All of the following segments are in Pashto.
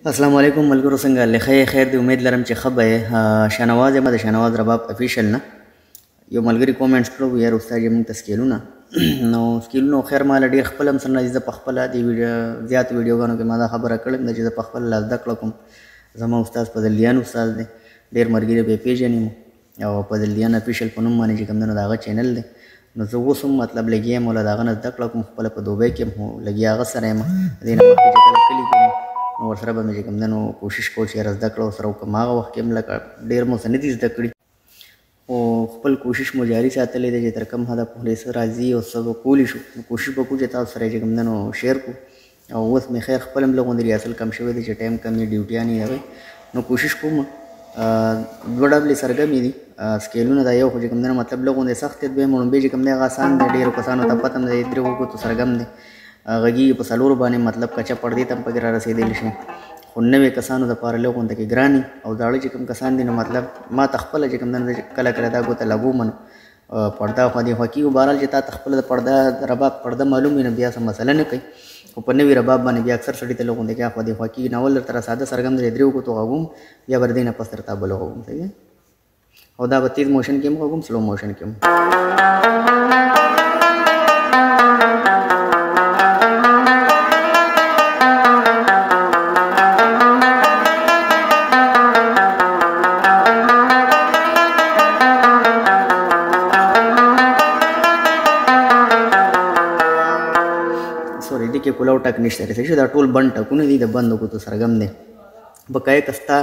السلام علیکم ملګرو څنګه لخه خیر دی امید لرم چې ښه به شنواز یم د شنواز رباب افیشل نه یو ملګری کومنټس کړو یار استاد یې موږ ته سکیلونه نو سکیلونه خیر مال ډېر خپل هم سره زه په خپل دی زیات ویډیوګانو کې ما دا خبره کړم چې زه په خپل لاس زده کړه کوم زما استاد فضلیان استاد دی ډېر ملګري به پیژنې او فضلیان افیشل په نوم باندې چې کوم دی هغه چینل دی نو زه اوس هم مطلب لګیا یم او له هغه نه زده کړه کوم خپله په دوبۍ کې هم لګیا هغه سره یم دې نه مخکې چې کله کلي کې نو ورسره به مې چې کوم دی نو کوشش کوم چې یاره زده کړه ورسره وکړم هغه وخت کې هم لکه ډېر مو څه نه دي زده کړي او خپل کوشش مو جاري ساتلی دی چې تر کوم حده پورې څه راځي او څه به کولی شو نو کوشش به کوو چې تاسو سره چې کوم دی نو شیر کړو او اوس مې خیر خپل هم لږ غوندې ریاسل کم شوی دی چې ټایم کم وي ډیوټیانې هغوی نو کوشش کوم دوه ډبلې سرګمې دي سکیلونه دا یو خو چې کوم دی نو مطلب لږ غوندې سخت دی دویم وړومبی چې کوم دی هغه آسان دی ډېرو کسانو ته پته هم دی درې وګوتو سرګم دی غږیږي په څلورو باندې مطلب کچه پردې ته هم پکې را رسېدلی شي خو نوې کسانو دپاره لږ غونده کې ګرانې او زاړه چې کوم کسان دي نو مطلب ما ته خپله چې کوم دی کله کله دا ګوته لګوم نو پرده خوا دې خوا کېږو بهرحال چې تا ته خپله د پرده رباب پرده معلوم وي نو بیا څه مسله نه کوي خو په نوي رباب باندې بیا اکثر سړي ته لږ غونده کې اخوا دې خوا کېږي ناول درته ساده سرګم دی درې وګوتو غږوم بیا به د دې نه پس درته بل غږوم صحیح او دا به تیز موشن کې هم غږوم سلو موشن کې هم کې کولاو ټک نشته رسېږي چې دا ټول بند ټکونه دي د بند وګوتو سرګم دی بقایه کستا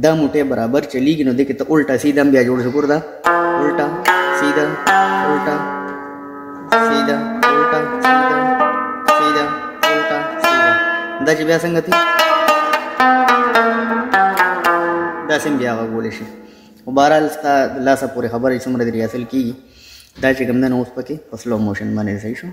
دا موټی برابر چلیږي نو دې کې ته الټا سیده هم بیا جوړ شو ګور دا الټا سیده الټا سیده الټا سیده سیده الټا سیده دا چې بیا څنګه تي داسې هم بیا غږولی شي خو بهرحال ستا د لاسه پورې خبره چې څومره د ریاسل کېږي دا چې کوم دی نو اوس پکې په سلو موشن باندې صحیح شو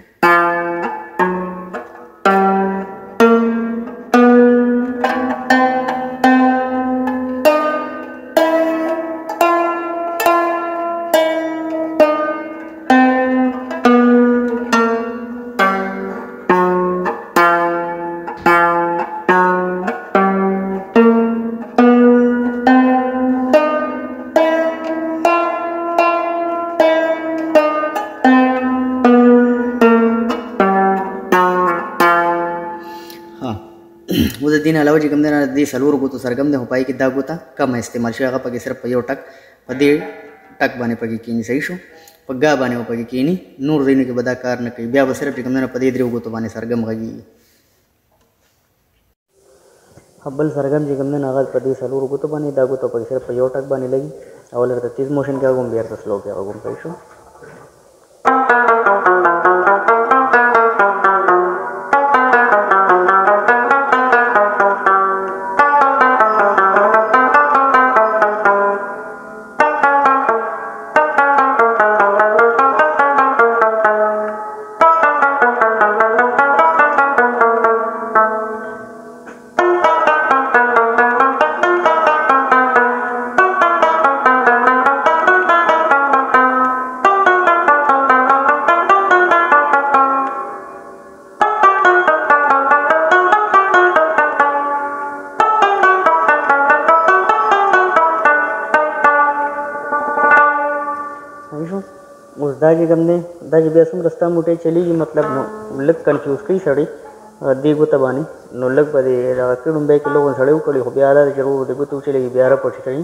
اوس د دې نه علاوه چې کوم دی نه د دې څلورو ګوتو سرګم دی خو پای کې دا ګوته کمه استعمال شوې هغه پکې صرف په یو ټک په دې ټک باندې پکې کښېني صحیح شو په ګا باندې به پکې کښېني نور ځایونو کې به دا کار نه کوي بیا به صرف چې کوم دی نه په دې درېو ګوتو باندې سرګم غږېږي بل سرګم چې کوم دی نه هغه په دې څلورو ګوتو باندې دا ګوته پکې صرف په یو ټک باندې لګي اول ورته تیز موشن کې غږوم بیا ورته سلو کې غږوم صحیح شو اوس دا چې کوم دی دا چې بیا څومره ستا موټی چلیږي مطلب نو لږ کنفیوز کوي سړی دې ګوته باندې نو لږ به دې دغه کړي لومبی کې لږ سړی وکړي خو بیا دا چې ورو دې ګوته وچلېږي بیا رپټ شي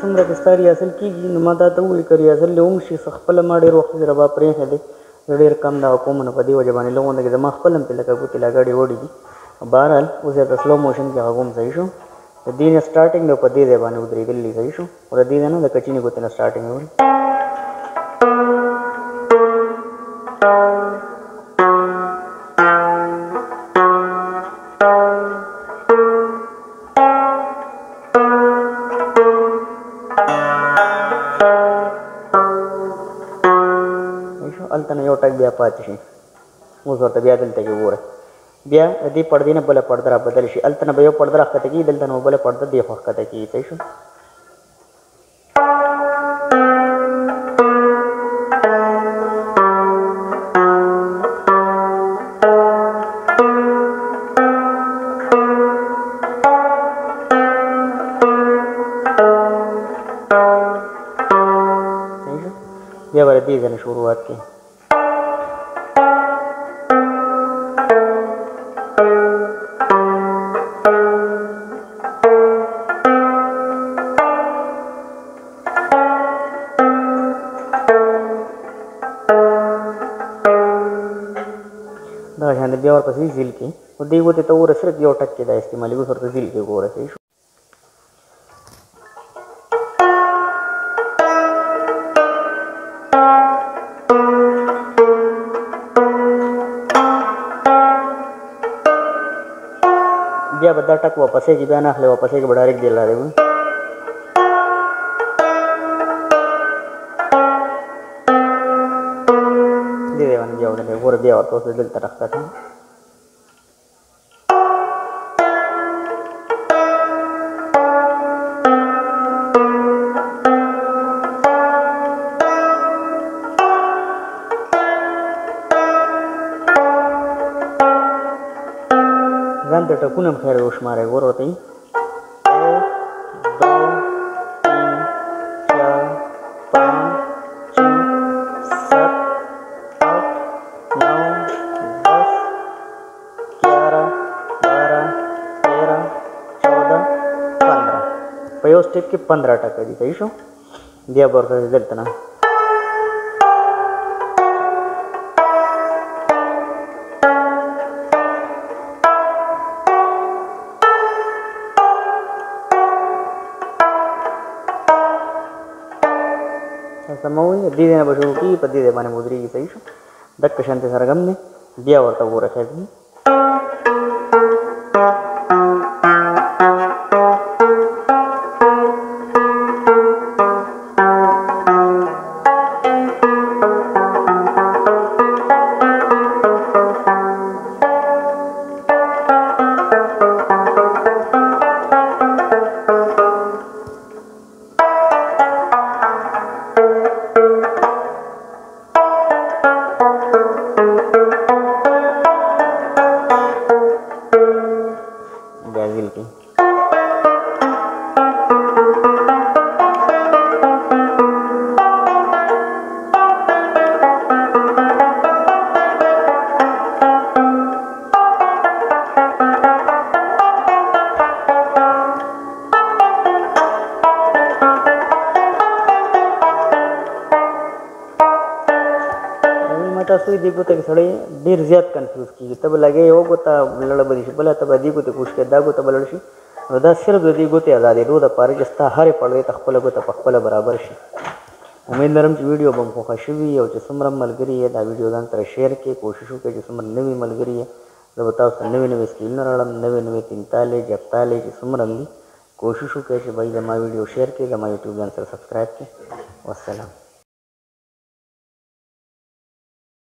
څومره که ستا ریاسل کېږي نو ما تا ته ووایي که ریاسل دې هم شي خپله ما ډېر وخت رباب پرېښی دی زه ډېر کم دغه کوم نو په دې وجه باندې لږ غونده کې زما خپل هم پرې لکه ګوتې لاګړې وړې دي بهرحال اوس یې د سلو موشن کې هغه هم صحیح شو د دې نه سټارټنګ دی په دې ځای باندې ودرېدلي صحیح شو او د دې ځای نه د کچینې ګوتې نه سټارټنګ وکړي هلته نه یو ټک بیا پاتې شي. اوس ورته بیا دلته کې وګوره بیا د دې پردې نه بله پرده را بدل شي. هلته نه به یو پرده راښکته کېږي، دلته نه به بله پرده دې خوا ښکته کېږي. صحیح شو. بیا به دې ځنه شروعات کې دغه شان بیا ورپسې زیل کې خو دې ګوتې ته وګوره صرف یو ټک کې دا استعمالي اوس ورته زیل کې وګوره. صحیح شو. بیا به دا ټک واپسې کې بیا نه اخلي، واپسې کې به ډایرکټ دې لارې وي. دې دی باندې بیا وډلې ګوره بیا ورته اوس دلته راښکته ځان ته ټکونه هم خیر وشمارئ. ګوره ورته 1 2 3 4 5 6 7 8 9 10 11 12 13 14 15 په یو سټیپ کې 15 ټکه دي. صحیح شو. بیا به ورته دلته نه سموي دې ځای نه به شروع کېږي، په دې ځای باندې ودرېږي. صحیح شو. دقه شانتې سرګم دی. بیا ورته وګوره خیر دی. ब्राज़ील की تاسو دې ګوته کې سړی ډېر زیات کنفیوز کېږي. ته به لګې یو ګوته لړه بدې شي، بله ته به دې ګوتې کوشش کوې دا ګوته به لړ شي. نو دا صرف د دې ګوتې ازادېدو دپاره چې ستا هرې پړوې ته خپله ګوته په خپله برابر شي. امید لرم چې ویډیو به مو خوښه شوي او چې څومره ملګري یې دا ویډیو ځان سره شیر کړئ. کوشش وکړئ چې څومره نوي ملګري یې زه به تاسو ته نوي نوي سکیلونه راوړم، نوي نوي تینتالې جفتالې چې څومره دي. کوشش وکړئ چې بھائی زما ویډیو شیر کړئ، زما یوټیوب ځان سره سبسکرایب کړئ. والسلام.